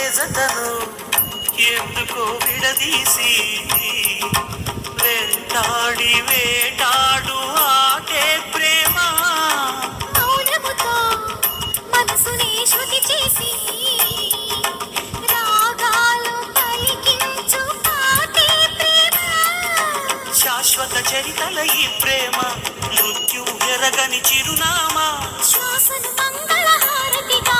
జతను ఎందుకో విడదీసి వెంటాడి వేటాడు ఆటే ప్రేమ మౌనముతో మనసుని శృతి చేసి రాగాలు పలికించు పాటే ప్రేమ. శాశ్వత చరితల ఈ ప్రేమ మృత్యు ఎరగని చిరునామా శ్వాసను మంగళహారతిగా